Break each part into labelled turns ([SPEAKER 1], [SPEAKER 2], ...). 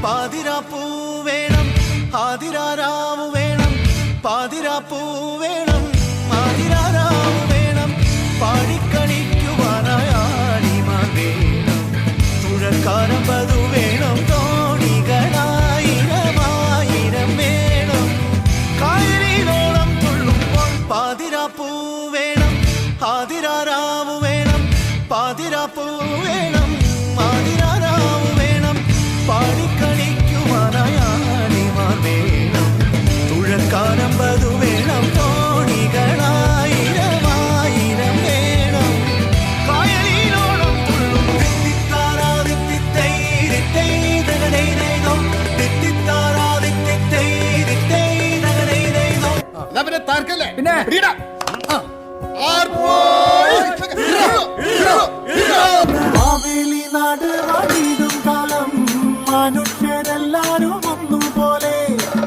[SPEAKER 1] പാതിരാപ്പൂ വേണം ആതിരാരാവ് വേണം പാതിരാപ്പൂ വേണം ആതിരാരാവ് വേണം പാടിക്കളിക്കുവാനായാണിമാർ വേണം തുഴക്കാരമ്പതു വേണം തോണികളായിരമായിരം വേണം കായലിലോളം തുള്ളുമ്പോൾ പാതിരാപ്പൂ വേണം ആതിരാരാവ് വേണം പാതിരാപ്പൂ വേണം ആതിരാരാവ് വേണം പാടിക്കളിക്കുവാനായാണിമാർ വേണം തുഴക്കാരമ്പതു വേണം തോണികളായിരമായിരം വേണം കായലിലോളം തുള്ളും
[SPEAKER 2] പിന്നെ
[SPEAKER 1] മാവേലി നാട് വാണിടും കാലം മനുഷ്യരെല്ലാരും ഒന്നുപോലെ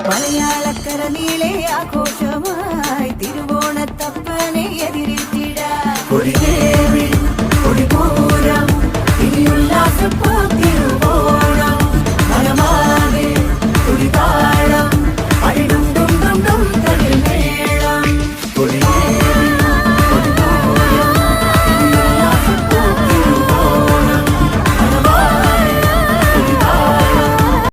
[SPEAKER 3] മലയാളക്കര നീളെ ആഘോഷം